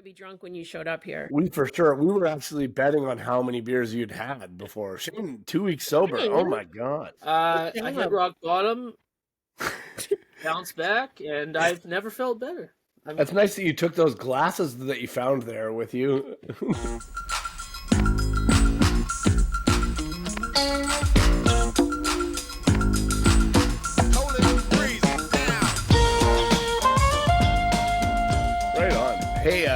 Be drunk when you showed up here. We were actually betting on how many beers you'd had before. Shane, 2 weeks sober. Hey, oh my god. I hit rock bottom, bounced back, and I've never felt better. That's nice that you took those glasses that you found there with you. Right on. Hey,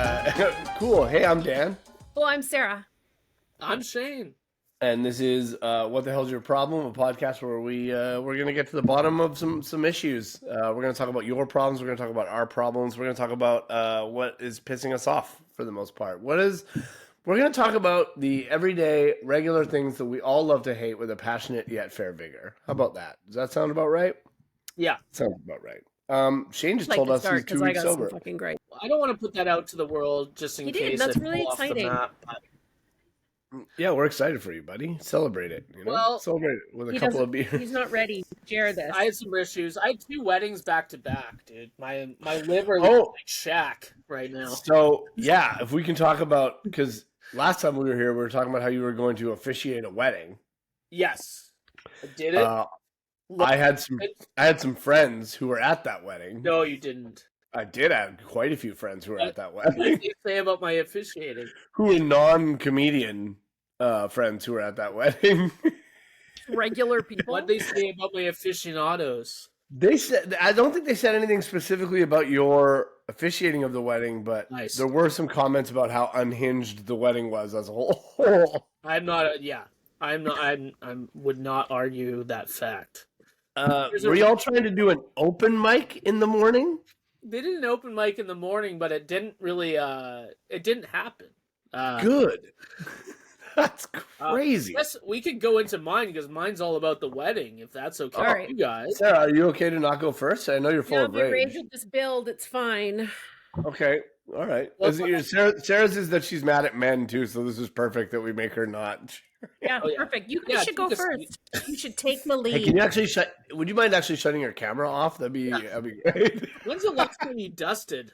cool. Hey, I'm Dan. Well, I'm Sarah. I'm Shane. And this is What the Hell's Your Problem? A podcast where we're gonna get to the bottom of some issues. We're gonna talk about your problems. We're gonna talk about our problems. We're gonna talk about what is pissing us off for the most part. We're gonna talk about the everyday, regular things that we all love to hate with a passionate yet fair vigor. How about that? Does that sound about right? Yeah, sounds about right. Shane just told us he's 2 weeks sober. Fucking great. I don't want to put that out to the world just in case. That's really exciting. Yeah, we're excited for you, buddy. Celebrate it. You know? Well, celebrate it with a couple of beers. He's not ready to share this. I had some issues. I had 2 weddings back to back, dude. My liver looks like Shaq right now. So yeah, if we can talk about, because last time we were here, we were talking about how you were going to officiate a wedding. Yes, I did it. I had some friends who were at that wedding. No, you didn't. I did have quite a few friends who were at that wedding. What did you say about my officiating? Who were non-comedian friends who were at that wedding. Regular people. What did they say about my aficionados? They said, I don't think they said anything specifically about your officiating of the wedding, but nice. There were some comments about how unhinged the wedding was as a whole. I'm not. I would not argue that fact. Were y'all trying to do an open mic in the morning? They did an open mic in the morning, but it didn't really. It didn't happen. Good. That's crazy. Yes, we could go into mine because mine's all about the wedding. If that's okay, all right, you guys. Sarah, are you okay to not go first? I know you're full of rage. Rage will just build. It's fine. Okay. All right. Well, Sarah's is that she's mad at men too, so this is perfect that we make her not. Yeah, perfect. You should go first. You should take the lead. Hey, can you actually would you mind actually shutting your camera off? That'd be great. When's the last time you dusted?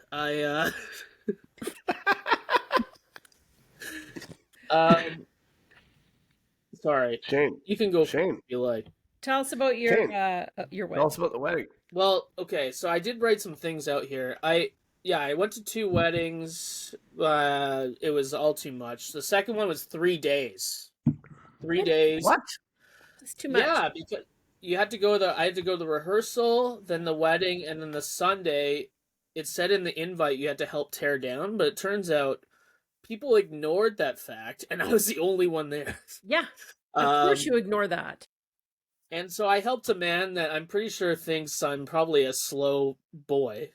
Sorry. Shane. You can go. Shane. If you like. Tell us about your wedding. Tell us about the wedding. Well, okay, so I did write some things out here. I went to 2 weddings. It was all too much. The second one was 3 days. 3 days. What? It's too much. Yeah, because I had to go to the rehearsal, then the wedding, and then the Sunday. It said in the invite you had to help tear down, but it turns out people ignored that fact, and I was the only one there. Yeah, of course you ignore that. And so I helped a man that I'm pretty sure thinks I'm probably a slow boy.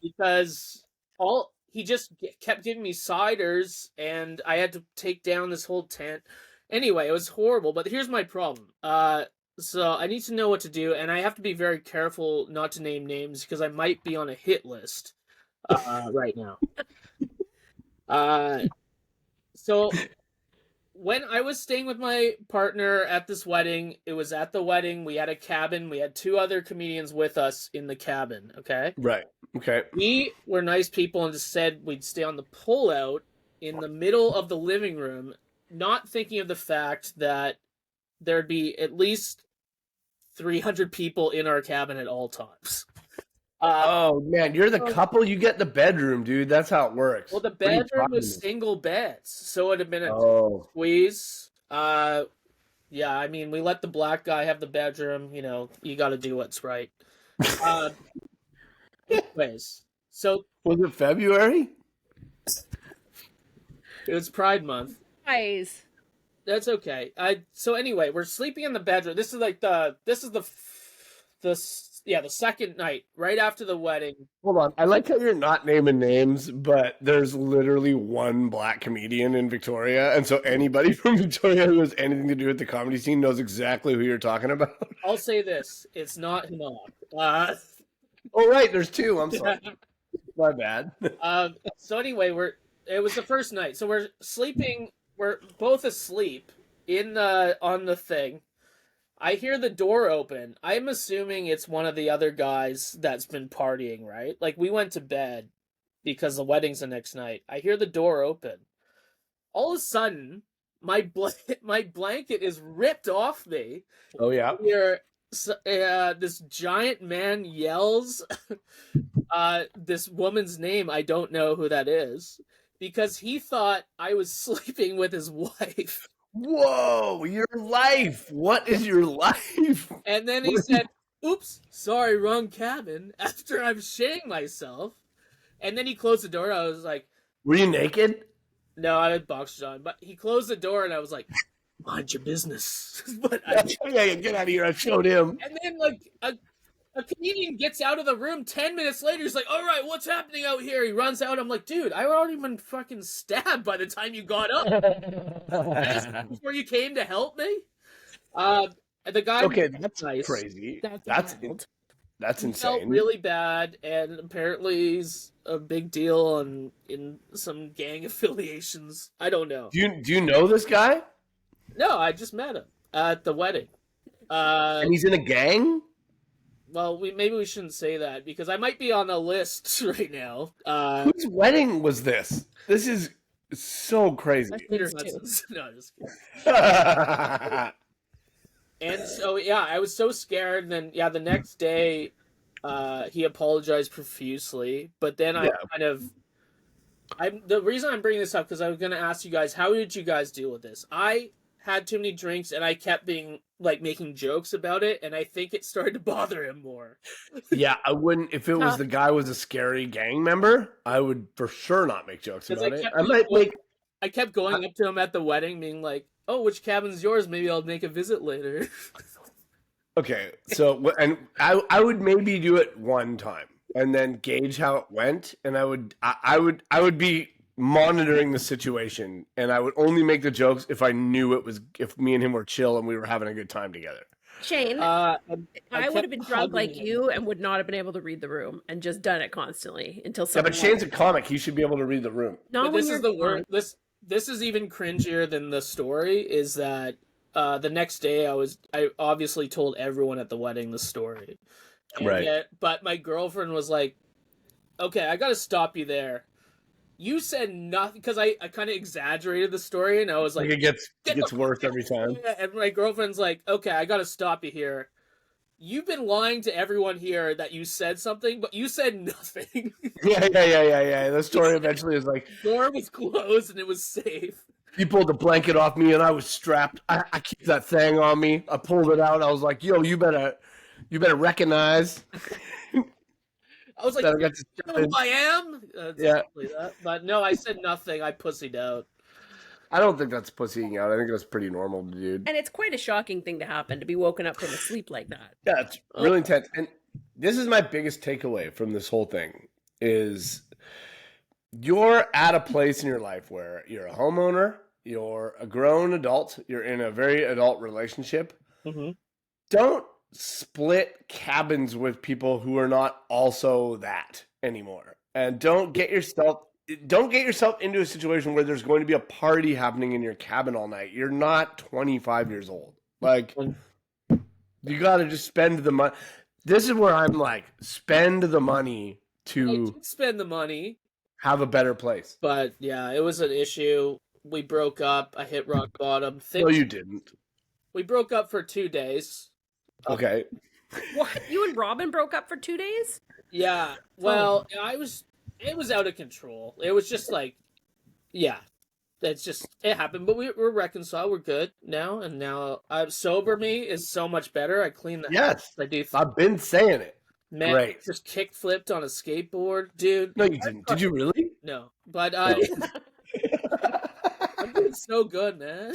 Because he just kept giving me ciders, and I had to take down this whole tent. Anyway, it was horrible, but here's my problem. So I need to know what to do, and I have to be very careful not to name names, because I might be on a hit list right now. So when I was staying with my partner at this wedding, it was at the wedding, we had a cabin, we had 2 other comedians with us in the cabin, okay? Right, okay. We were nice people and just said we'd stay on the pullout in the middle of the living room, not thinking of the fact that there'd be at least 300 people in our cabin at all times. Oh, man, you're the couple, you get the bedroom, dude. That's how it works. Well, the bedroom was single beds, so it'd have been a squeeze. Yeah, I mean, we let the black guy have the bedroom. You know, you got to do what's right. Anyways, so... Was it February? It was Pride Month. Guys. That's okay. So anyway, we're sleeping in the bedroom. This is the second night, right after the wedding. Hold on. I like how you're not naming names, but there's literally one black comedian in Victoria, and so anybody from Victoria who has anything to do with the comedy scene knows exactly who you're talking about. I'll say this. It's not Hinog. Oh, right. There's 2. I'm sorry. My bad. So anyway, it was the first night. So we're sleeping. We're both asleep on the thing. I hear the door open. I'm assuming it's one of the other guys that's been partying, right? Like, we went to bed, because the wedding's the next night. I hear the door open. All of a sudden, my blanket is ripped off me. Oh yeah. This giant man yells this woman's name. I don't know who that is, because he thought I was sleeping with his wife. Whoa, your life. What is your life? And then he said, oops, sorry, wrong cabin, after I'm shitting myself. And then he closed the door. I was like, were you naked? No, I had boxers on. But he closed the door, and I was like, mind your business. But yeah, get out of here. I showed him. And then, like, a comedian gets out of the room 10 minutes later. He's like, all right, what's happening out here? He runs out. I'm like, dude, I already been fucking stabbed by the time you got up. Before you came to help me? The guy... Okay, that's nice. Crazy. That's he insane. Felt really bad, and apparently he's a big deal in some gang affiliations. I don't know. Do you know this guy? No, I just met him at the wedding. And he's in a gang? Well, maybe we shouldn't say that, because I might be on a list right now. Whose wedding was this? This is so crazy. Peter Hudson's. No, just kidding. And so, yeah, I was so scared. And then, yeah, the next day, he apologized profusely. But then the reason I'm bringing this up, because I was going to ask you guys, how did you guys deal with this? I had too many drinks, and I kept making jokes about it, and I think it started to bother him more. Yeah, I wouldn't. If it was the guy was a scary gang member, I would for sure not make jokes about it. I kept going up to him at the wedding, being like, oh, which cabin's yours? Maybe I'll make a visit later. Okay, so and I would maybe do it one time and then gauge how it went, and I would be monitoring the situation, and I would only make the jokes if I knew if me and him were chill and we were having a good time together. Shane, I would have been drunk like you and would not have been able to read the room and just done it constantly until someone. Yeah, but Shane's a comic; he should be able to read the room. No, this is the word. This is even cringier than the story. Is that the next day I obviously told everyone at the wedding the story, right? But my girlfriend was like, "Okay, I got to stop you there. You said nothing," because I kind of exaggerated the story, and I was like, it gets worse every time. And my girlfriend's like, "Okay, I got to stop you here. You've been lying to everyone here that you said something, but you said nothing." Yeah. The story eventually is like, the door was closed and it was safe. He pulled the blanket off me and I was strapped. I keep that thing on me. I pulled it out. I was like, yo, you better recognize. I was like, you know who I am? Yeah. That. But no, I said nothing. I pussied out. I don't think that's pussying out. I think that's pretty normal, dude. And it's quite a shocking thing to happen, to be woken up from a sleep like that. Yeah, it's really intense. And this is my biggest takeaway from this whole thing is you're at a place in your life where you're a homeowner, you're a grown adult, you're in a very adult relationship. Mm-hmm. Don't split cabins with people who are not also that anymore. And don't get yourself into a situation where there's going to be a party happening in your cabin all night. You're not 25 years old. Like, you got to just spend the money. This is where I'm like, spend the money to spend the money, have a better place. But yeah, it was an issue. We broke up. I hit rock bottom. No, you didn't. We broke up for 2 days. Okay. What? You and Robin broke up for 2 days? Yeah. Well, it was out of control. It was just like, yeah, it happened. But we're reconciled. We're good now. And now sober me is so much better. I clean the house. I do. I've been saying it. Man, great. Just kick flipped on a skateboard, dude. No, you didn't. Did you really? No, but I'm doing so good, man.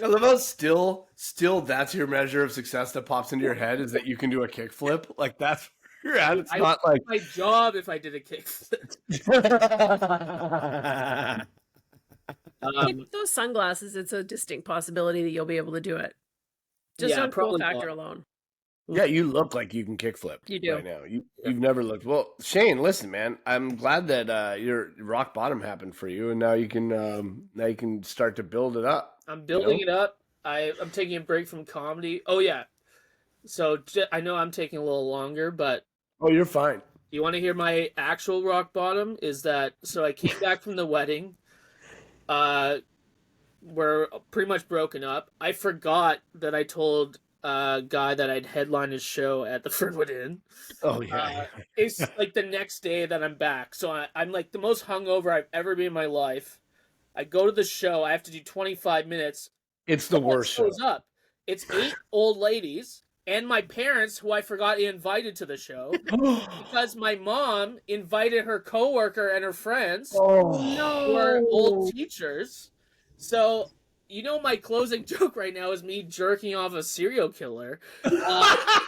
I love how still that's your measure of success that pops into your head is that you can do a kickflip. Like that's where you're at. It's not like my job if I did a kickflip. With those sunglasses, it's a distinct possibility that you'll be able to do it. Just on cool factor alone. Yeah, you look like you can kickflip. You do. Right now. You've never looked. Well, Shane, listen, man. I'm glad that your rock bottom happened for you, and now you can start to build it up. I'm building it up. I'm taking a break from comedy. Oh yeah. So I know I'm taking a little longer, but oh, you're fine. You want to hear my actual rock bottom? Is that so? I came back from the wedding. We're pretty much broken up. I forgot that I told a guy that I'd headline his show at the Fernwood Inn. Oh yeah. It's like the next day that I'm back, so I'm like the most hungover I've ever been in my life. I go to the show. I have to do 25 minutes. It's the worst show. Shows up. It's 8 old ladies and my parents, who I forgot invited to the show, because my mom invited her coworker and her friends, who are old teachers. So, you know, my closing joke right now is me jerking off a serial killer. I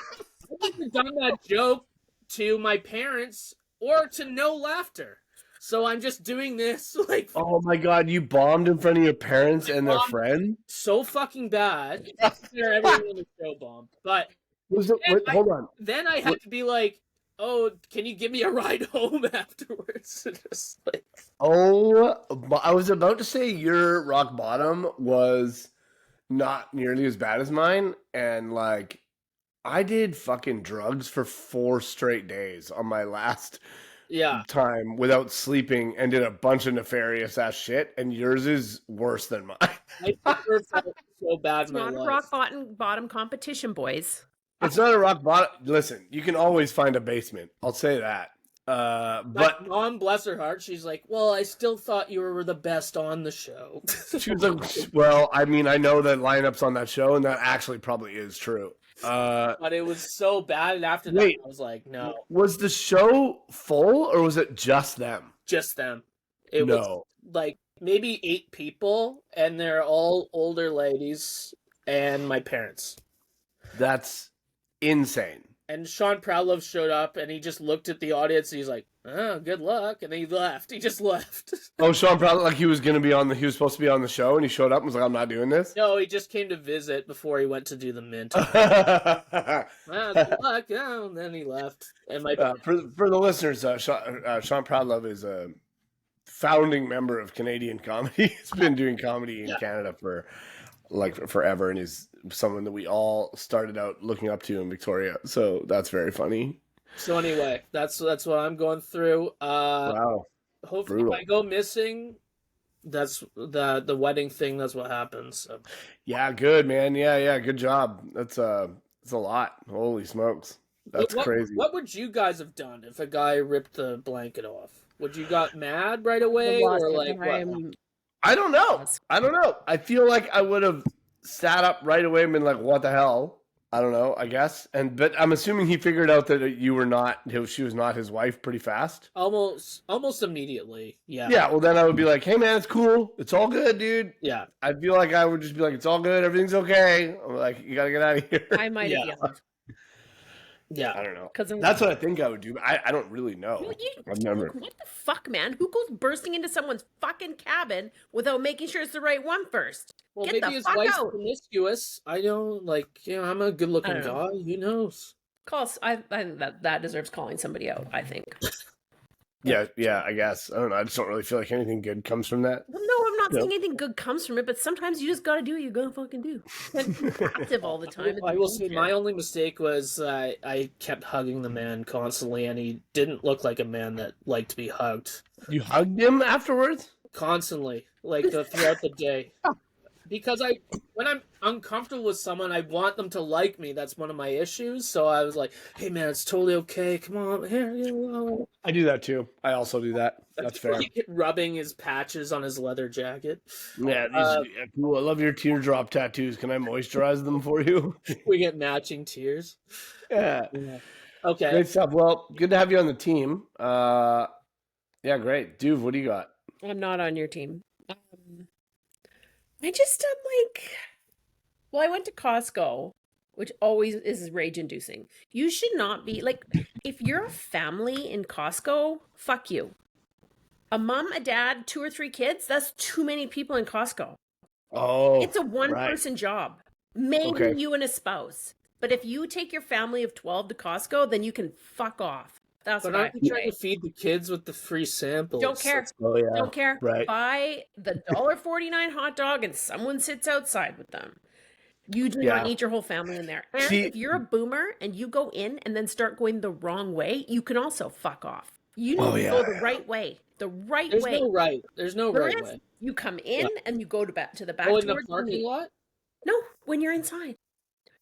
haven't done that joke to my parents or to no laughter. So I'm just doing this like. Oh my god, you bombed in front of your parents and their friend? So fucking bad. Everyone on the show bombed. But hold on. Then I had to be like, oh, can you give me a ride home afterwards? Just like... I was about to say your rock bottom was not nearly as bad as mine, and like I did fucking drugs for 4 straight days on my last time without sleeping and did a bunch of nefarious ass shit, and yours is worse than mine. I never felt so bad it's in my not life. a rock bottom competition, boys. It's not a rock bottom. Listen, you can always find a basement. I'll say that. But mom, bless her heart, she's like, well, I still thought you were the best on the show. She was like, well, I mean, I know the lineups on that show, and that actually probably is true. But it was so bad, and after that, I was like, no. Was the show full, or was it just them? Just them. It was like maybe 8 people, and they're all older ladies, and my parents. That's insane. And Sean Proudlove showed up, and he just looked at the audience, and he's like, oh, good luck, and then he left. He just left. Oh, Sean Proudlove, like he was supposed to be on the show, and he showed up and was like, I'm not doing this? No, he just came to visit before he went to do the mint. Good luck, and then he left. And for the listeners, Sean Proudlove is a founding member of Canadian comedy. He's been doing comedy in Canada for like forever, and is someone that we all started out looking up to in Victoria. So that's very funny. So anyway, that's what I'm going through. Wow. Hopefully, if I go missing, that's the wedding thing. That's what happens. So. Yeah, good man. Yeah, good job. That's a lot. Holy smokes, that's crazy. What would you guys have done if a guy ripped the blanket off? Would you got mad right away, or like what? I don't know. I feel like I would have sat up right away and been like, "What the hell?" I don't know. I guess, but I'm assuming he figured out that she was not his wife pretty fast. Almost immediately. Yeah. Yeah. Well, then I would be like, "Hey, man, it's cool. It's all good, dude." Yeah. I feel like I would just be like, "It's all good. Everything's okay." I'm like, "You gotta get out of here." I might have yelled. Yeah, I don't know. That's what I think I would do. But I don't really know. I've never. What the fuck, man? Who goes bursting into someone's fucking cabin without making sure it's the right one first? Well, Get maybe his wife's promiscuous. I know, I'm a good-looking guy. Who knows? I that deserves calling somebody out, I think. Yeah, I guess. I don't know. I just don't really feel like anything good comes from that. Well, no, I'm not saying anything good comes from it, but sometimes you just gotta do what you gotta fucking do. Active all the time. I will say my only mistake was I kept hugging the man constantly, and he didn't look like a man that liked to be hugged. You hugged him afterwards? Constantly, throughout the day. Because when I'm uncomfortable with someone, I want them to like me. That's one of my issues. So I was like, "Hey, man, it's totally okay. Come on, here." I do that too. I also do that. That's fair. Rubbing his patches on his leather jacket. Yeah, cool. I love your teardrop tattoos. Can I moisturize them for you? We get matching tears. Yeah. Okay. Great stuff. Well, good to have you on the team. Yeah, great. Dude, what do you got? I'm not on your team. I went to Costco, which always is rage inducing. You should not be if you're a family in Costco, fuck you. A mom, a dad, 2 or 3 kids, that's too many people in Costco. Oh, it's a one-person job. Maybe you and a spouse. But if you take your family of 12 to Costco, then you can fuck off. That's what aren't you trying to feed the kids with the free samples? Don't care. Don't care. Right. Buy the $1.49 hot dog and someone sits outside with them. You do Yeah. not need your whole family in there. And See- if you're a boomer and you go in and then start going the wrong way, you can also fuck off. You need to go the right way. The right There's way. no right. There's no There right is. way. You come in and you go to the back Oh, in the towards parking lot? No, when you're inside.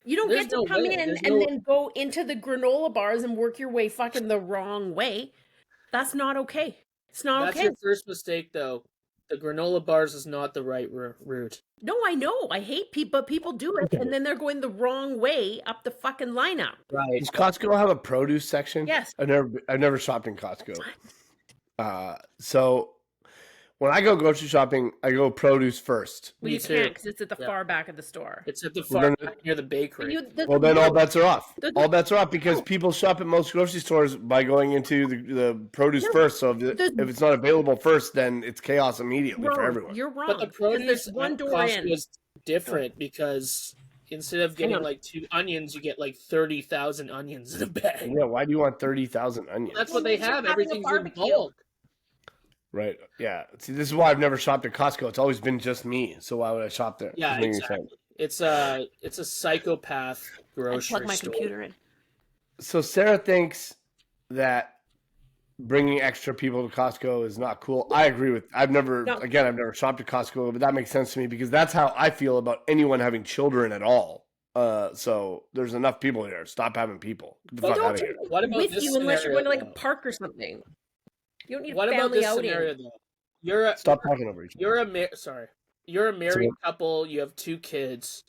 You don't There's get to no come way. in There's and no- then go into the granola bars and work your way fucking the wrong way. That's not okay. It's not That's okay. your first mistake, though. The granola bars is not the right route. No, I know. I hate people, but people do it, and then they're going the wrong way up the fucking lineup. Right. Does Costco have a produce section? Yes. I've never shopped in Costco. So when I go grocery shopping, I go produce first. Well, Me you too. can't because it's at the Yeah. far back of the store. It's at the Well, far then- back near the bakery. Well, then all bets are off. The- All bets are off because people shop at most grocery stores by going into the produce No, first. So if the- it's not available first, then it's chaos immediately for everyone. You're wrong. But the 'cause produce there's one at door Costco in. is different because instead of getting on. like 2 onions, you get like 30,000 onions in a bag. Yeah, why do you want 30,000 onions? That's what they Well, have. you're having a Everything's in barbecue. bulk. Right. Yeah. See, this is why I've never shopped at Costco. It's always been just me. So why would I shop there? Yeah, Doesn't make any exactly. sense. It's a psychopath I grocery plug my store. computer in. So Sarah thinks that bringing extra people to Costco is not cool. I agree with. I've never shopped at Costco, but that makes sense to me because that's how I feel about anyone having children at all. So there's enough people here. Stop having people. Get the But fuck don't out of you- here. What about With this you unless you're going to like scenario, a park or something. You don't need What a about family this outing. scenario though? You're a Stop talking over each other. you're a married couple. You have 2 kids.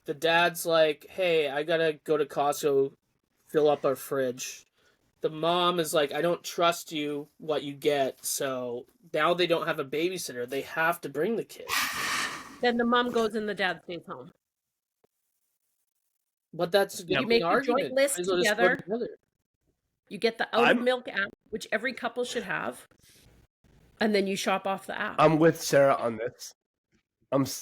The dad's like, "Hey, I gotta go to Costco, fill up our fridge." The mom is like, "I don't trust you. What you get?" So now they don't have a babysitter. They have to bring the kid. Then the mom goes and the dad stays home. But that's You an make your joint argument. list Might as well just go together. You get the out of I'm- milk app, which every couple should have, and then you shop off the app. I'm with Sarah on this.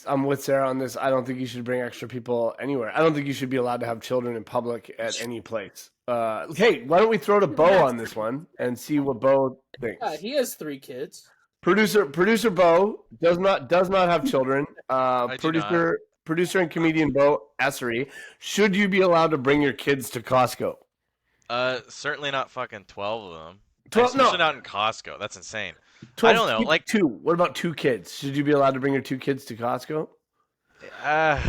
I'm with Sarah on this. I don't think you should bring extra people anywhere. I don't think you should be allowed to have children in public at any place. Hey, why don't we throw to Bo on this one and see what Bo thinks? Yeah, he has 3 kids. Producer Bo does not have children. do Producer and comedian Bo Essery, should you be allowed to bring your kids to Costco? Certainly not fucking 12 of them. 12 Especially no. not in Costco. That's insane. 12, I don't know, like- 2. What about 2 kids? Should you be allowed to bring your 2 kids to Costco? I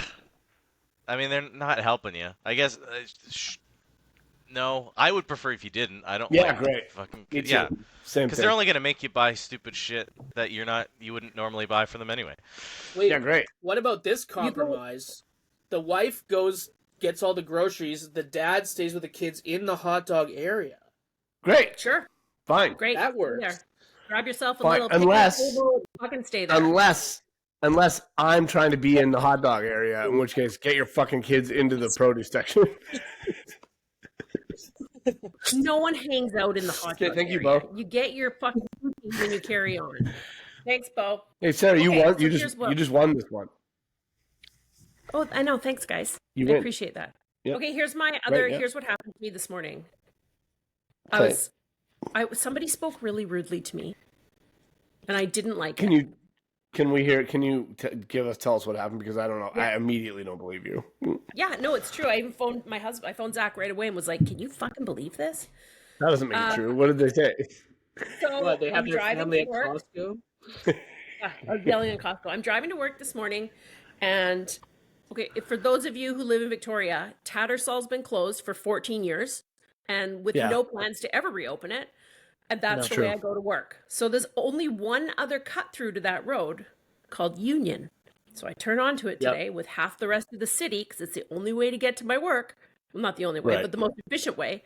mean, they're not helping you. I guess. No, I would prefer if you didn't. I don't. Yeah, like great. Fucking Me too. yeah, Same because thing. they're only gonna make you buy stupid shit that you wouldn't normally buy for them anyway. Wait, Yeah, great. what about this compromise? The wife gets all the groceries. The dad stays with the kids in the hot dog area. Great. Sure, Fine. great. That Stay works. there. Grab yourself a Fine, little unless- picnic table and fucking stay there. Unless I'm trying to be in the hot dog area, in which case get your fucking kids into the produce section. No one hangs out in the hot Okay, dog thank you, area. Bo. You get your fucking routine and you carry on. Thanks, Bo. Hey Sarah, you Okay, won. so You here's what- just won this one. Oh, I know. Thanks, guys. You I win. appreciate that. Yep. Okay, here's my yeah. here's what happened to me this morning. Okay. Somebody spoke really rudely to me, and I didn't like Can it. you tell us what happened, because I don't know. I immediately don't believe you. Yeah, no, it's true. I even phoned my husband. I phoned Zach right away and was like, "Can you fucking believe this?" That doesn't make it true. What did they say? So What, they have I'm their driving family to at work. Costco? Yeah, I was yelling at Costco. I'm driving to work this morning, and okay, for those of you who live in Victoria, Tattersalls been closed for 14 years, and with Yeah. no plans to ever reopen it. And that's No. the way True. I go to work. So there's only one other cut through to that road called Union. So I turn onto it Yep. today with half the rest of the city because it's the only way to get to my work. Well, not the only way, Right. but the most efficient way.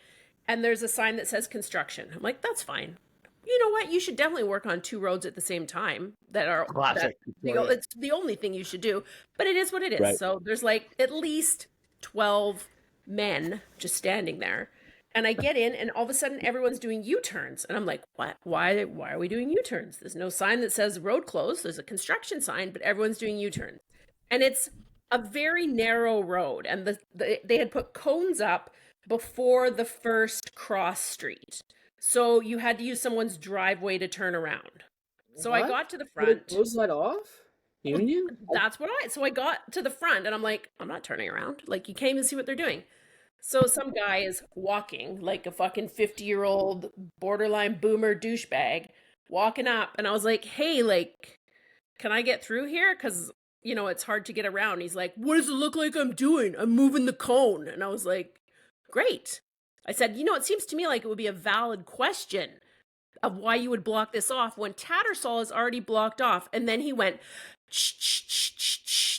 And there's a sign that says construction. I'm like, that's fine. You know what? You should definitely work on 2 roads at the same time that are Classic. it's the only thing you should do, but it is what it is. Right. So there's like at least 12 men just standing there. And I get in and all of a sudden everyone's doing U-turns. And I'm like, what? Why are we doing U-turns? There's no sign that says road closed. There's a construction sign, but everyone's doing U-turns. And it's a very narrow road. And they had put cones up before the first cross street. So you had to use someone's driveway to turn around. So I What? got to the Did it front. close that off? Union? That's what so I got to the front and I'm like, I'm not turning around. Like, you can't even see what they're doing. So some guy is walking like a fucking 50-year-old borderline boomer douchebag walking up. And I was like, hey, like, can I get through here? Because, it's hard to get around. He's like, what does it look like I'm doing? I'm moving the cone. And I was like, great. I said, it seems to me like it would be a valid question of why you would block this off when Tattersall is already blocked off. And then he went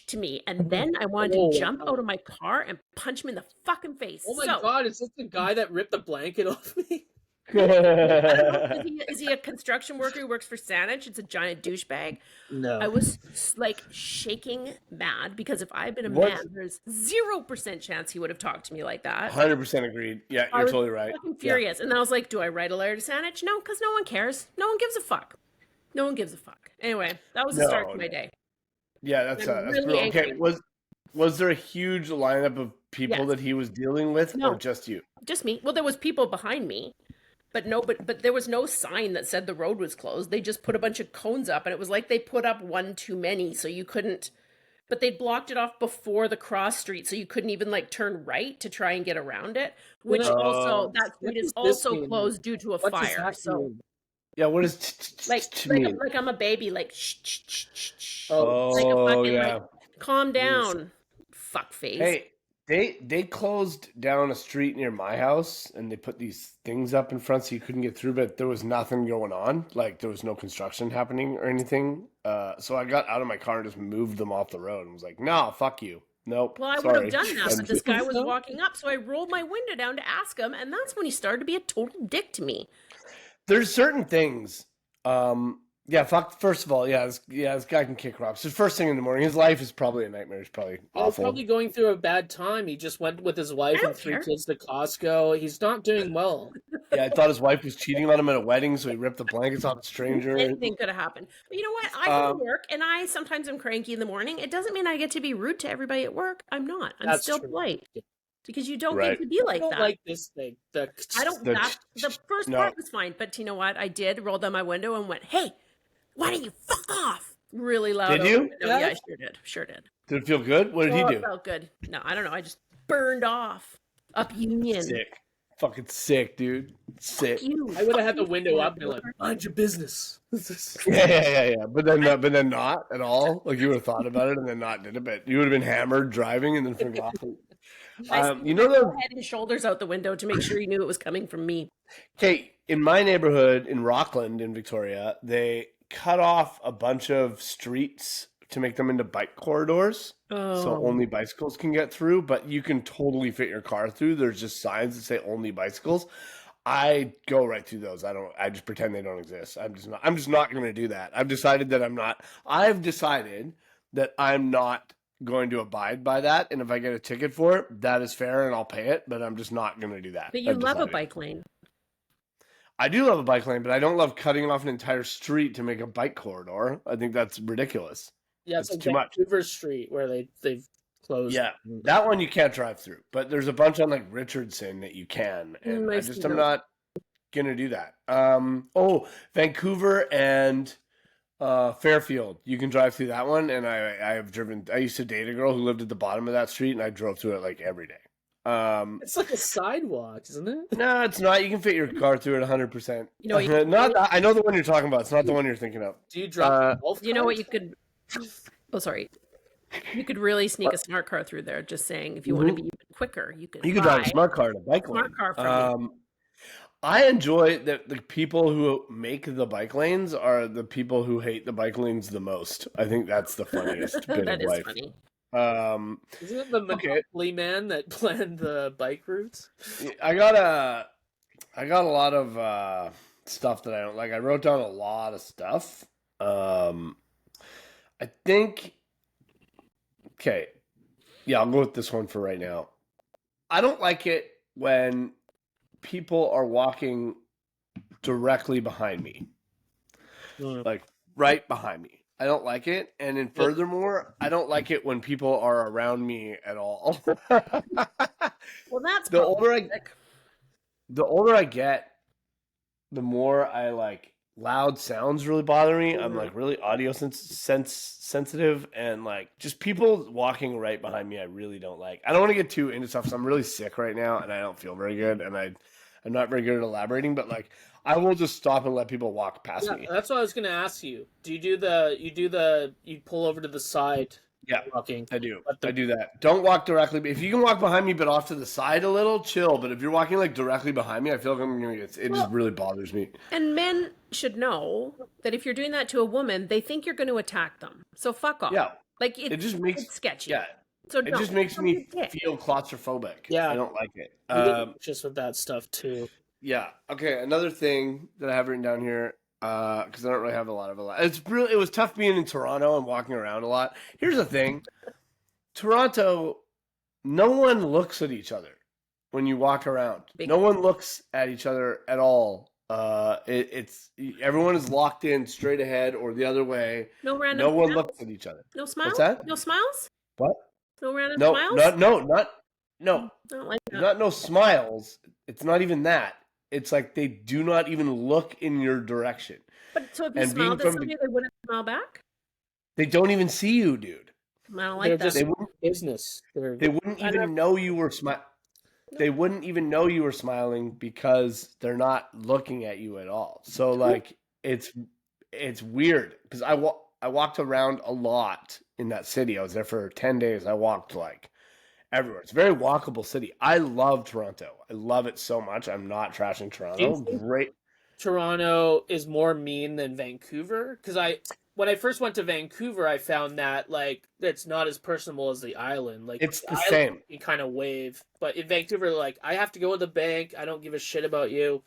to me. And then I wanted to jump out of my car and punch him in the fucking face. Oh my God, is this the guy that ripped the blanket off me? I don't know. Is he a construction worker who works for Saanich? It's a giant douchebag. No. I was like shaking mad because if I had been a man, there's 0% chance he would have talked to me like that. 100% agreed. Yeah, you're totally right. Fucking furious. Yeah. And I was like, do I write a letter to Saanich? No, because no one cares. No one gives a fuck. No one gives a fuck. Anyway, that was the start of my day. Yeah, that's really okay. Was there a huge lineup of people that he was dealing with, or just you? Just me. Well, there was people behind me. But there was no sign that said the road was closed. They just put a bunch of cones up, and it was like they put up one too many, so you couldn't. But they blocked it off before the cross street, so you couldn't even like turn right to try and get around it. Which also that street is also closed due to a fire. So yeah, what is like I'm a baby, like shh, shh, shh, shh, shh. Like a fucking like, calm down, fuck face. Hey. They closed down a street near my house and they put these things up in front so you couldn't get through, but there was nothing going on. Like there was no construction happening or anything. So I got out of my car and just moved them off the road and was like, no, fuck you. Nope. Well, I would have done that, but this guy was walking up, so I rolled my window down to ask him, and that's when he started to be a total dick to me. There's certain things. Yeah, fuck. First of all, this guy can kick rocks. His first thing in the morning, his life is probably a nightmare. He's probably awful. He's probably going through a bad time. He just went with his wife and 3 kids to Costco. He's not doing well. Yeah, I thought his wife was cheating on him at a wedding, so he ripped the blankets off the stranger. Anything could have happened. But you know what? I go to work, and I sometimes am cranky in the morning. It doesn't mean I get to be rude to everybody at work. I'm not. I'm still polite. Because you don't get to be like that. I don't like this thing. The first part was fine, but you know what? I did roll down my window and went, hey, why don't you fuck off? Really loud. Did you? Yeah, I sure did. Did it feel good? What did he do? It felt good. No, I don't know. I just burned off. Up Union. Sick. Fucking sick, dude. Sick. You. I would have had the window up and like, mind your business. Yeah. But then not at all. Like you would have thought about it and then not did it. But you would have been hammered driving and then forgot. You know the head and shoulders out the window to make sure you knew it was coming from me. Okay, in my neighborhood in Rockland in Victoria, they cut off a bunch of streets to make them into bike corridors. So only bicycles can get through, but you can totally fit your car through. There's just signs that say only bicycles. I go right through those. I just pretend they don't exist. I'm just not going to do that. I've decided that I'm not going to abide by that, and if I get a ticket for it, that is fair and I'll pay it, but I'm just not going to do that. But you love a bike lane. I do love a bike lane, but I don't love cutting off an entire street to make a bike corridor. I think that's ridiculous. Yeah, it's like too much. Vancouver Street where they've closed. Yeah, that one you can't drive through, but there's a bunch on like Richardson that you can, and I'm not gonna do that. Vancouver and Fairfield, you can drive through that one, and I used to date a girl who lived at the bottom of that street, and I drove through it like every day. It's like a sidewalk, isn't it? No, it's not. You can fit your car through it 100%. I know the one you're talking about. It's not the one you're thinking of. Do you drive? You know what you could? Oh, sorry. You could really sneak a smart car through there. Just saying, if you want to be even quicker, you could. You could drive a smart car to bike lane. Smart car from I enjoy that the people who make the bike lanes are the people who hate the bike lanes the most. I think that's the funniest bit of life. Funny. Isn't it the Monopoly man that planned the bike routes? I got a lot of stuff that I don't like. I wrote down a lot of stuff. I think. Okay, yeah, I'll go with this one for right now. I don't like it when people are walking directly behind me, like right behind me. I don't like it, and then furthermore, I don't like it when people are around me at all. Well, that's the older I get, the more I like loud sounds really bother me. I'm Mhm. like really audio sensitive, and like just people walking right behind me I really don't like. I don't want to get too into stuff, so I'm really sick right now and I don't feel very good, and I'm not very good at elaborating, but like I will just stop and let people walk past Yeah, me. that's what I was gonna ask you. Do you you pull over to the side Yeah, walking? I do. Let I them, do that. Don't walk directly. If you can walk behind me, but off to the side a little, chill. But if you're walking like directly behind me, I feel like I'm gonna get. It just really bothers me. And men should know that if you're doing that to a woman, they think you're going to attack them. So fuck off. Yeah, Like it just makes. it's sketchy. Yeah, So it just makes don't be me a dick. feel claustrophobic. Yeah. I don't like it. you get anxious with that stuff too. Yeah. Okay. Another thing that I have written down here, because I don't really have a lot of it. It was tough being in Toronto and walking around a lot. Here's the thing, Toronto, no one looks at each other when you walk around. No one looks at each other at all. It's everyone is locked in straight ahead or the other way. No random No one smiles? looks at each other. No smiles? What's that? No smiles? What? No random No, smiles? no. I don't like that. Not no smiles. It's not even that. It's like they do not even look in your direction. But so if you And being smiled at from somebody, they wouldn't smile back? They don't even see you, dude. I don't They're like that. just They wouldn't. business. They wouldn't even know you were They wouldn't even know you were smiling because they're not looking at you at all. So like it's weird because I walked around a lot in that city. I was there for 10 days. I walked like everywhere. It's a very walkable city. I love Toronto. I love it so much. I'm not trashing Toronto. Great. Toronto is more mean than Vancouver because when I first went to Vancouver, I found that like it's not as personable as the island. Like It's the same. You kind of wave, but in Vancouver, like I have to go to the bank. I don't give a shit about you.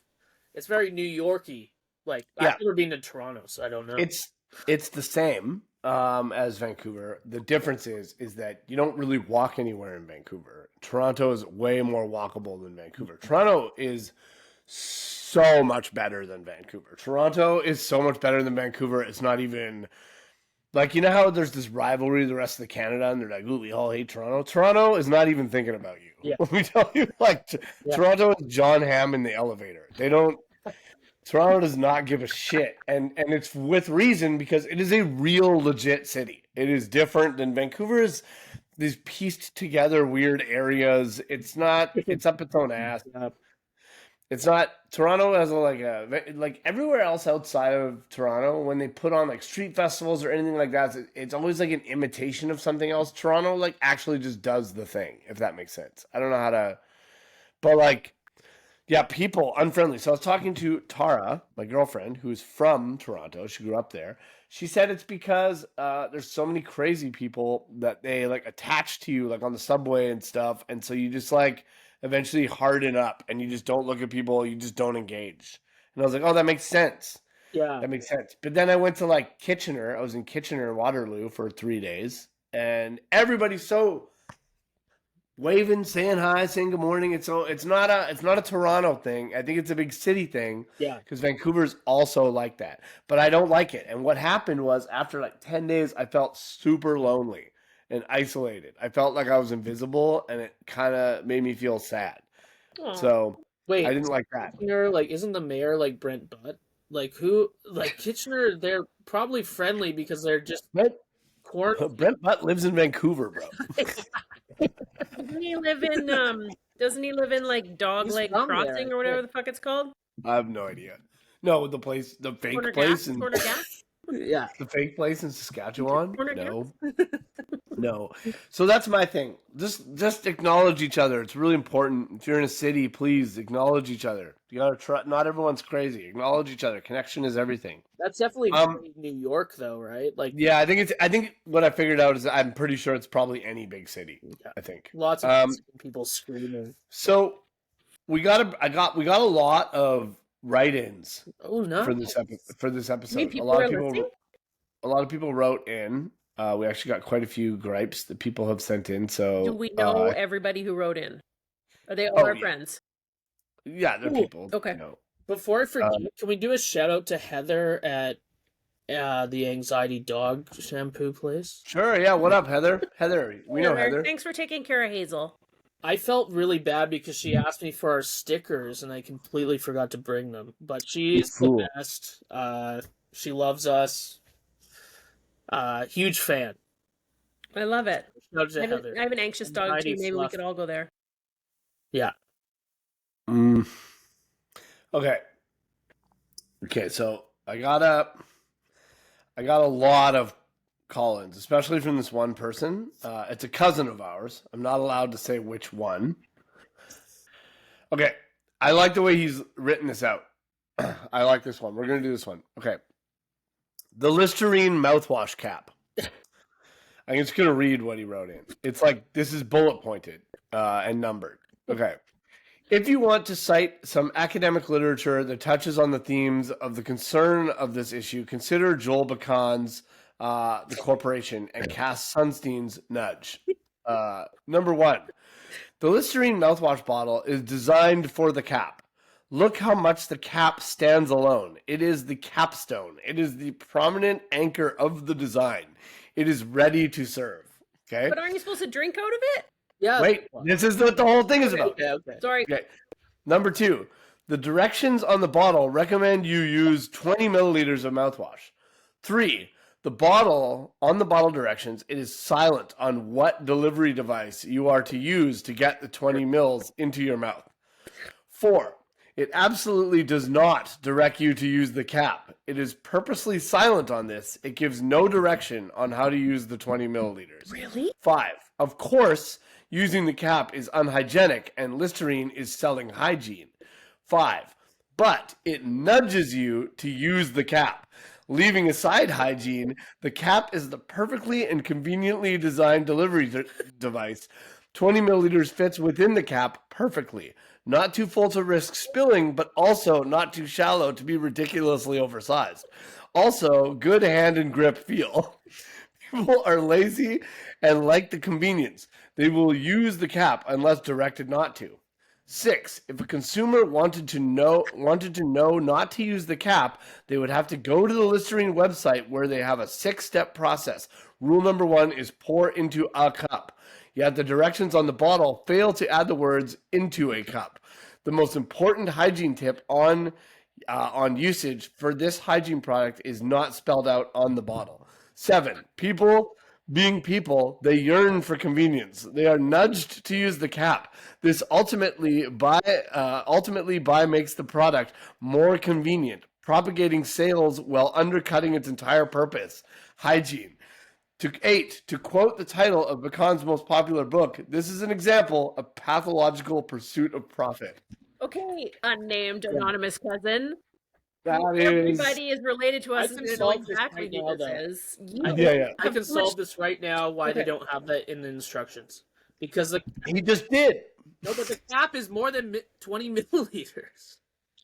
It's very New Yorky. Like I've never been to Toronto, so I don't know. It's the same as Vancouver. The difference is that you don't really walk anywhere in Vancouver. Toronto is way more walkable than Vancouver. Toronto is so much better than Vancouver. Toronto is so much better than Vancouver. It's not even like, you know how there's this rivalry with the rest of Canada and they're like, ooh, we all hate Toronto. Toronto is not even thinking about you. Yeah. Let me tell you, like Toronto is John Hamm in the elevator. Toronto does not give a shit. And it's with reason because it is a real legit city. It is different than Vancouver is these pieced together weird areas. It's up its own ass. It's not. Toronto has like everywhere else outside of Toronto, when they put on like street festivals or anything like that, it's always like an imitation of something else. Toronto like actually just does the thing, if that makes sense. I don't know how to, but like, yeah, people unfriendly. So I was talking to Tara, my girlfriend, who's from Toronto. She grew up there. She said it's because there's so many crazy people that they like attach to you like on the subway and stuff, and so you just like eventually harden up and you just don't look at people, you just don't engage. And I was like, oh, that makes sense. Yeah. That makes sense. But then I went to like Kitchener. I was in Kitchener and Waterloo for 3 days, and everybody's so waving, saying hi, saying good morning. It's not a Toronto thing. I think it's a big city thing. Yeah. Because Vancouver's also like that. But I don't like it. And what happened was after like 10 days, I felt super lonely and isolated. I felt like I was invisible, and it kind of made me feel sad. Aw. So Wait, I didn't like that. Kitchener, like, isn't the mayor like Brent Butt? Like who? Like Kitchener, they're probably friendly because they're just Brent Butt lives in Vancouver, bro. Doesn't he live in like Dog He's Leg from Crossing there. or whatever the fuck it's called? I have no idea. No, the fake Corner place, Gas? Corner Gas? Yeah. the fake place in Saskatchewan. Corner No, no. So that's my thing. Just acknowledge each other. It's really important. If you're in a city, please acknowledge each other. You gotta try. Not everyone's crazy. Acknowledge each other. Connection is everything. That's definitely very New York, though, right? Like, Yeah, I think what I figured out is I'm pretty sure it's probably any big city. Yeah. I think. lots of people screaming. So we got a lot of write-ins Oh no! for this episode. mean people are listening? A lot of people wrote in. We actually got quite a few gripes that people have sent in. So Do we know everybody who wrote in? Are they all our friends? Yeah, they're Ooh, people. okay. You know. Before I forget, can we do a shout out to Heather at the Anxiety Dog Shampoo place? Sure. Yeah. What up, Heather? Heather, we know Heather. Thanks for taking care of Hazel. I felt really bad because she asked me for our stickers and I completely forgot to bring them. But she's Cool. the best. She loves us. Huge fan. I love it. Shout out to I Heather. have an anxious dog Mighty too. Maybe we fluff. could all go there. Yeah. Okay. Okay, so I got a lot of call-ins, especially from this one person. It's a cousin of ours. I'm not allowed to say which one. Okay. I like the way he's written this out. I like this one. We're going to do this one. Okay. The Listerine mouthwash cap. I'm just going to read what he wrote in. It's like, this is bullet pointed and numbered. Okay. If you want to cite some academic literature that touches on the themes of the concern of this issue, consider Joel Bacan's The Corporation and Cass Sunstein's Nudge. Number one, the Listerine mouthwash bottle is designed for the cap. Look how much the cap stands alone. It is the capstone. It is the prominent anchor of the design. It is ready to serve. Okay? But aren't you supposed to drink out of it? Yeah. Wait, this is what the whole thing is about. Okay. Sorry. Okay. Number two, the directions on the bottle recommend you use 20 milliliters of mouthwash. 3, the bottle, on the bottle directions, it is silent on what delivery device you are to use to get the 20 mils into your mouth. 4, it absolutely does not direct you to use the cap. It is purposely silent on this. It gives no direction on how to use the 20 milliliters. Really? 5, of course, using the cap is unhygienic and Listerine is selling hygiene. 5, but it nudges you to use the cap. Leaving aside hygiene, the cap is the perfectly and conveniently designed delivery device. 20 milliliters fits within the cap perfectly. Not too full to risk spilling, but also not too shallow to be ridiculously oversized. Also, good hand and grip feel. People are lazy and like the convenience. They will use the cap unless directed not to. 6, if a consumer wanted to know not to use the cap, they would have to go to the Listerine website where they have a 6-step process. Rule number 1 is pour into a cup. Yet the directions on the bottle fail to add the words into a cup. The most important hygiene tip on usage for this hygiene product is not spelled out on the bottle. 7, people being people, they yearn for convenience. They are nudged to use the cap. This ultimately by makes the product more convenient, propagating sales while undercutting its entire purpose, hygiene. 8, to quote the title of Bacan's most popular book, this is an example of pathological pursuit of profit. Okay, unnamed anonymous cousin. That is... Everybody is related to us. I can and they know solve this exactly right who now, this though. is. Yeah. I can solve this right now why they Okay. don't have that in the instructions. Because He just did. but the cap is more than 20 milliliters.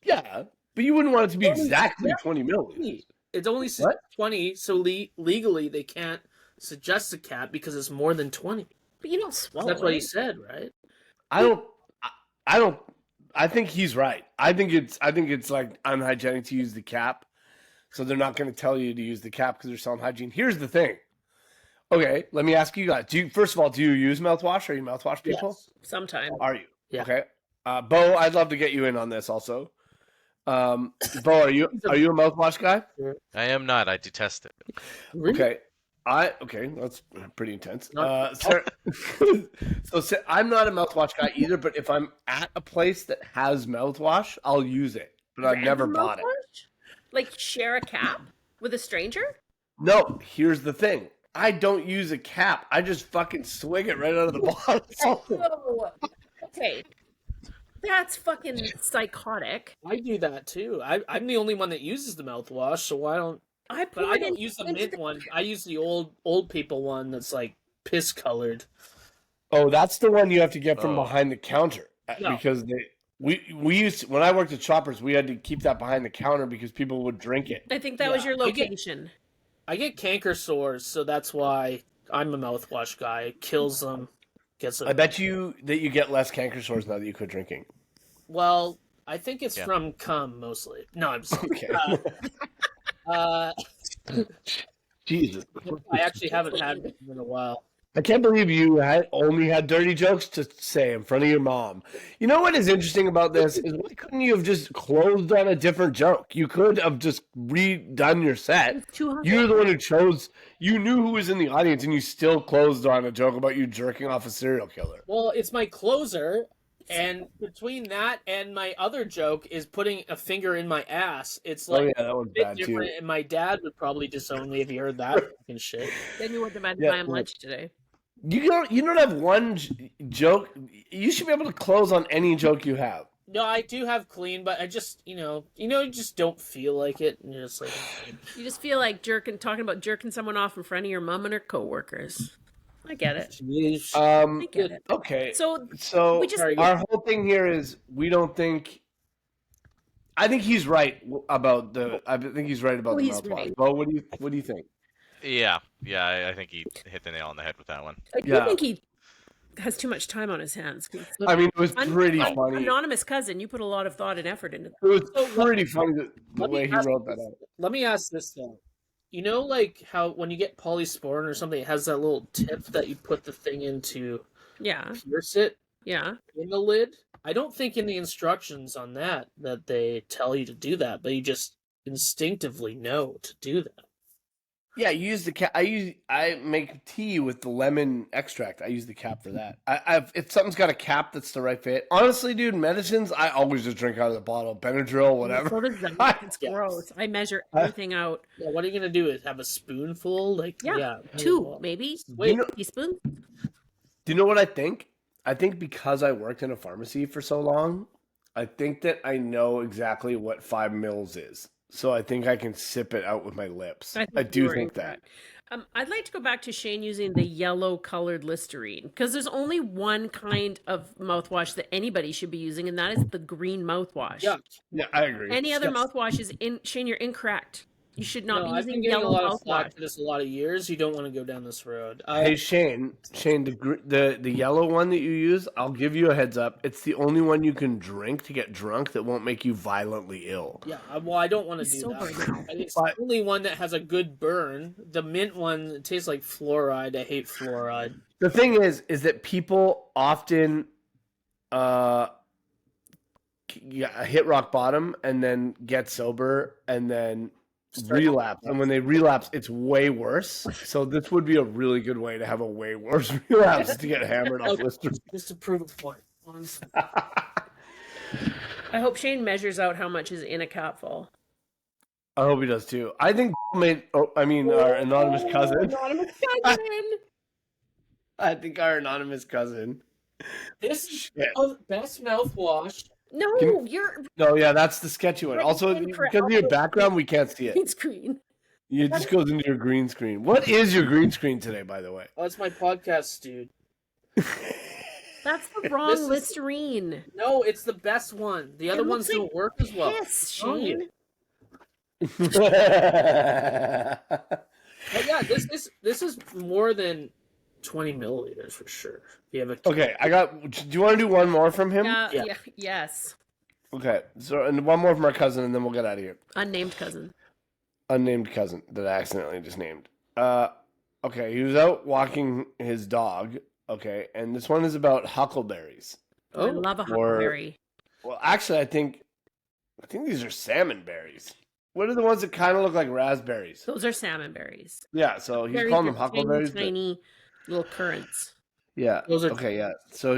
Yeah, but you wouldn't want it to be exactly 20 milliliters. It's only What? 20, so legally they can't suggest a cap because it's more than 20. But you don't swallow That's what he it. said, right? I think he's right. I think it's like unhygienic to use the cap. So they're not going to tell you to use the cap because they're selling hygiene. Here's the thing. Okay, let me ask you guys. First of all, do you use mouthwash? Are you mouthwash people? Yes. Sometime. Are you? Yeah. Okay. Bo, I'd love to get you in on this also. Bo, are you a mouthwash guy? I am not. I detest it. Really? Okay, that's pretty intense. Sarah, so I'm not a mouthwash guy either, but if I'm at a place that has mouthwash, I'll use it. But I've never Random bought it. mouthwash? Like share a cap with a stranger? No, here's the thing. I don't use a cap. I just fucking swig it right out of the bottle. Oh, okay. That's fucking psychotic. I do that too. I'm the only one that uses the mouthwash, so I don't. But But I don't use the mint one. I use the old people one that's like piss colored. Oh, that's the one you have to get from Oh. behind the counter No. because we used to, when I worked at Shoppers, we had to keep that behind the counter because people would drink it. I think that was Yeah, your I get- location. I get canker sores, so that's why I'm a mouthwash guy. It kills them. Gets them. I bet you that you get less canker sores now that you quit drinking. Well, I think it's Yeah. from cum mostly. No, I'm just Okay. uh, Jesus. I actually haven't had it in a while. I can't believe you only had dirty jokes to say in front of your mom. You know what is interesting about this is why couldn't you have just closed on a different joke? You could have just redone your set. It's too hard. You're the one who chose. You knew who was in the audience, and you still closed on a joke about you jerking off a serial killer. Well, it's my closer, and between that and my other joke is putting a finger in my ass. It's Oh like yeah, that was a bit bad different, too. and my dad would probably disown me if he heard that fucking shit. Then you wouldn't have had to Yeah, buy him well- lunch today. You don't have one joke. You should be able to close on any joke you have. No, I do have clean, but I just, you just don't feel like it. And you're just like, You just feel like talking about jerking someone off in front of your mom and her coworkers. I get it. I get it. Okay. So So we just- our whole thing here is we don't think. I think he's right about the. I think he's right about Oh, the he's mouthwash. right. Bo, what do you think? Yeah, I think he hit the nail on the head with that one. I do Yeah. think he has too much time on his hands. I mean, it was pretty funny. Anonymous cousin, you put a lot of thought and effort into that. It was So pretty funny the let me way he ask wrote that this- out. Let me ask this though. You know, like how when you get polysporin or something, it has that little tip that you put the thing into, Yeah, pierce it yeah. in the lid. I don't think in the instructions on that they tell you to do that, but you just instinctively know to do that. Yeah, you use the cap. I make tea with the lemon extract. I use the cap for that. If something's got a cap that's the right fit. Honestly, dude, medicines I always just drink out of the bottle. Benadryl, whatever. So does that. It's Yeah. gross. I measure everything out. Yeah, what are you gonna do? Is have a spoonful? Like Yeah, two maybe. Wait, You know- Teaspoon. Do you know what I think? I think because I worked in a pharmacy for so long, I think that I know exactly what 5 mils is. So I think I can sip it out with my lips. I you do were think that. incorrect. I'd like to go back to Shane using the yellow colored Listerine because there's only one kind of mouthwash that anybody should be using, and that is the green mouthwash. Yeah. Yeah, I agree. Any other Yes. mouthwash is Shane, you're incorrect. You should not No, be I've been using getting a yellow lot of flack mouthwash. for this a lot of years. You don't want to go down this road. Hey Shane, the yellow one that you use, I'll give you a heads up. It's the only one you can drink to get drunk that won't make you violently ill. Yeah, well, I don't want to He's do sober that. now. And it's But- the only one that has a good burn. The mint one, it tastes like fluoride. I hate fluoride. The thing is that people often hit rock bottom and then get sober and then relapse. And when they relapse, it's way worse. So this would be a really good way to have a way worse relapse to get hammered off Listerine. Just to prove a point. Honestly. I hope Shane measures out how much is in a capful. I hope he does too. I think our anonymous cousin. Anonymous cousin. I think our anonymous cousin. This is Shit. the best mouthwash. No, Can- you're No, yeah, that's the sketchy one. Right, Also, incorrect. because of your background, we can't see it. green screen. It just goes into your green screen. What is your green screen today, by the way? Oh, it's my podcast, dude. That's the wrong This is- Listerine. No, it's the best one. The other It ones looks don't work as well. Yes, Oh, yeah. Shane. But yeah, this is more than 20 milliliters for sure. If you have a Okay, do you want to do one more from him? Yeah, Yeah. yeah, yes. Okay, so and one more from our cousin, and then we'll get out of here. Unnamed cousin. Unnamed cousin that I accidentally just named. Okay, he was out walking his dog. Okay, and this one is about huckleberries. I love a or- huckleberry. Well, actually, I think these are salmon berries. What are the ones that kind of look like raspberries? Those are salmon berries. Yeah, so he's Berries calling them are huckleberries. but- Tiny little currants. Yeah. Those are- Okay. Yeah. So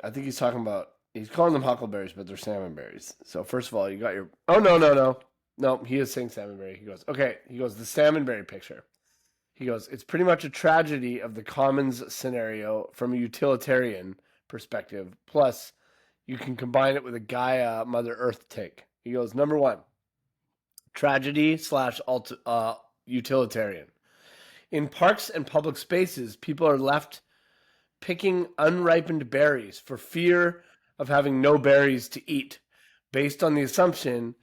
I think he's talking about. He's calling them huckleberries, but they're salmon berries. So first of all, you got your. Oh no. He is saying salmonberry. He goes. Okay. He goes. The salmonberry picture. He goes. It's pretty much a tragedy of the commons scenario from a utilitarian perspective. Plus, you can combine it with a Gaia Mother Earth take. He goes. Number one. Tragedy / utilitarian. In parks and public spaces, people are left picking unripened berries for fear of having no berries to eat, based on the assumption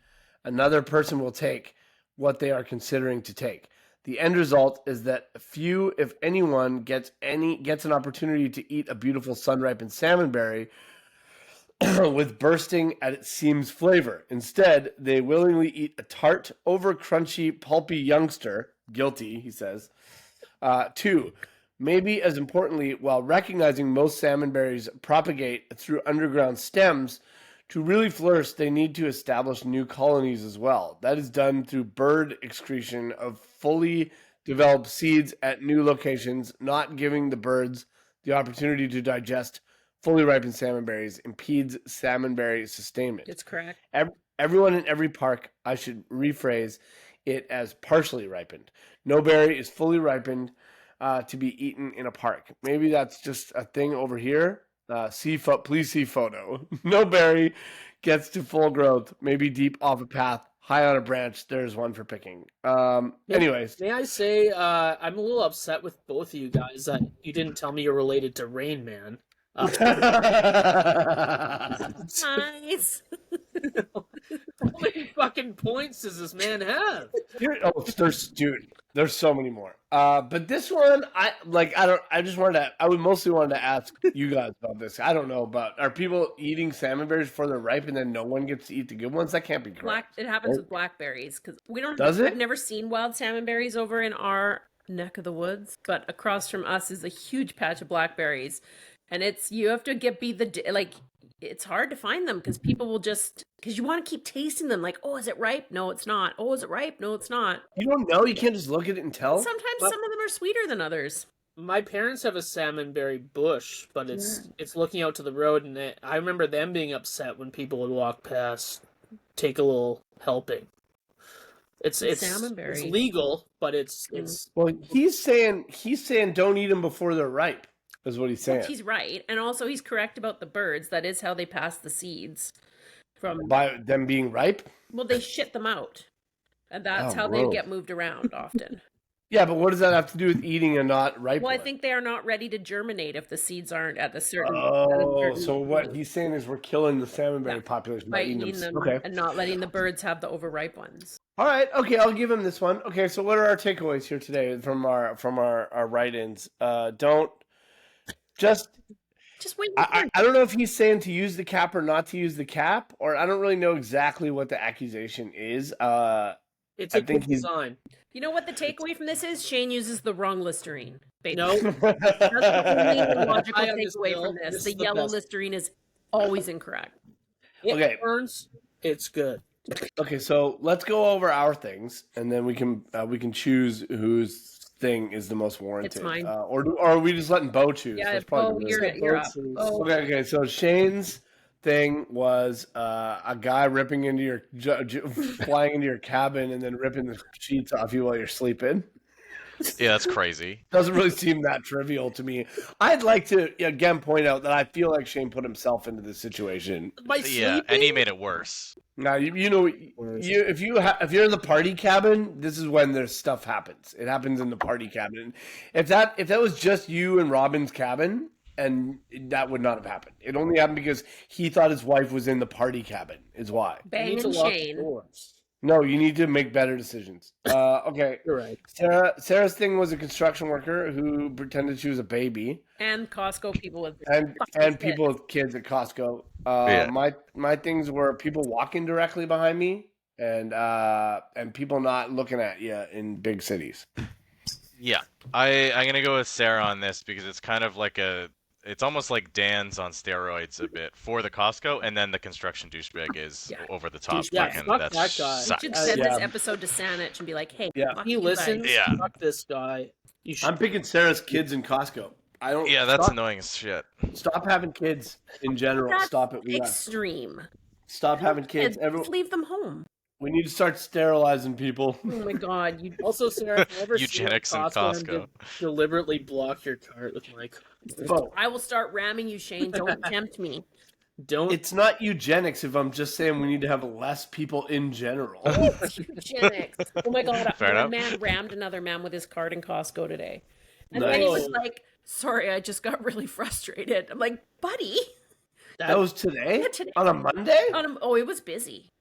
another person will take what they are considering to take. The end result is that few, if anyone, gets an opportunity to eat a beautiful sun-ripened salmonberry with bursting at its seams flavor. Instead, they willingly eat a tart, over crunchy, pulpy youngster. Guilty, he says. 2, Maybe as importantly, while recognizing most salmon berries propagate through underground stems, to really flourish, they need to establish new colonies as well. That is done through bird excretion of fully developed seeds at new locations. Not giving the birds the opportunity to digest fully ripened salmon berries impedes salmon berry sustainment. It's correct. Everyone in every park, I should rephrase it as partially ripened. No berry is fully ripened to be eaten in a park. Maybe that's just a thing over here. Please see photo. No berry gets to full growth, maybe deep off a path, high on a branch. There's one for picking. Anyways. May I say, I'm a little upset with both of you guys that you didn't tell me you're related to Rain Man. Nice. How many fucking points does this man have? There's so many more. But this one, I would mostly wanted to ask you guys about this. I don't know, but are people eating salmon berries before they're ripe and then no one gets to eat the good ones? That can't be correct. It happens with blackberries because we don't. Does it? I've never seen wild salmon berries over in our neck of the woods, but across from us is a huge patch of blackberries, and you have to it's hard to find them because people will because you want to keep tasting them. Like, oh, is it ripe? No, it's not. Oh, is it ripe? No, it's not. You don't know. You can't just look at it and tell. Sometimes some of them are sweeter than others. My parents have a salmonberry bush, but it's looking out to the road, and I remember them being upset when people would walk past, take a little helping. It's legal, but it's. Well, he's saying don't eat them before they're ripe. Is what he's saying. He's right, and also he's correct about the birds. That is how they pass the seeds by them being ripe. Well, they shit them out, and that's how they get moved around often. Yeah, but what does that have to do with eating a not ripe Well, one? I think they are not ready to germinate if the seeds aren't at a certain. So what he's saying is we're killing the salmonberry population by eating them. Okay. And not letting the birds have the overripe ones. All right. Okay, I'll give him this one. Okay, so what are our takeaways here today from our write-ins? Just wait. I don't know if he's saying to use the cap or not to use the cap, or I don't really know exactly what the accusation is. It's a good design. You know what the takeaway from this is? Shane uses the wrong Listerine. No. That's the only logical takeaway from this. The yellow Listerine is always incorrect. It burns. It's good. Okay, so let's go over our things, and then we can choose whose thing is the most warranted. It's mine. Or are we just letting Bo choose? Yeah, Bo, you're up. Oh. Okay. So Shane's thing was a guy ripping into flying into your cabin and then ripping the sheets off you while you're sleeping. Yeah, that's crazy. Doesn't really seem that trivial to me. I'd like to again point out that I feel like Shane put himself into this situation. And he made it worse. Now if you're in the party cabin, this is when there's stuff happens. It happens in the party cabin. If that was just you and Robin's cabin, and that would not have happened. It only happened because he thought his wife was in the party cabin. Is why. Bang and Shane. No, you need to make better decisions. Okay. You're right. Sarah's thing was a construction worker who pretended she was a baby. And Costco people with people with kids at Costco. My things were people walking directly behind me and people not looking at you in big cities. Yeah. I'm gonna go with Sarah on this because it's kind of like it's almost like Dan's on steroids a bit for the Costco, and then the construction douchebag is over the top. Yeah, fuck that guy. You should send this episode to Saanich and be like, hey, he listens. Yeah. Fuck this guy. I'm picking Sarah's kids in Costco. I don't. Yeah, that's annoying as shit. Stop having kids in general. That's stop it. Extreme. Stop having kids. Just leave them home. We need to start sterilizing people. Oh my god! Also, Sarah, never eugenics in Costco. Deliberately block your cart with my. I will start ramming you, Shane. Don't tempt me. It's not eugenics if I'm just saying we need to have less people in general. Eugenics. Oh my god! Fair a man rammed another man with his cart in Costco today, and then he was like, "Sorry, I just got really frustrated." I'm like, "Buddy." That was today? Yeah, today. On a Monday? It was busy.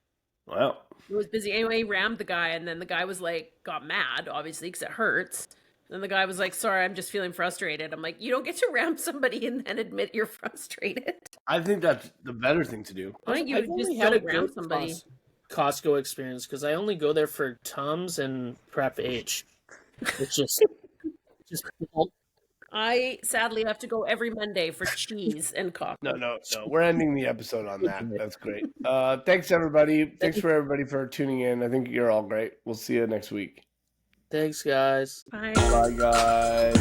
Wow. It was busy. Anyway, he rammed the guy, and then the guy was like, got mad, obviously, because it hurts. And the guy was like, sorry, I'm just feeling frustrated. I'm like, you don't get to ram somebody and then admit you're frustrated. I think that's the better thing to do. I think you just had a ram somebody. Costco experience, because I only go there for Tums and Prep H. It's just I sadly have to go every Monday for cheese and coffee. No. We're ending the episode on that. That's great. Thanks, everybody. Thanks for everybody for tuning in. I think you're all great. We'll see you next week. Thanks, guys. Bye. Bye, guys.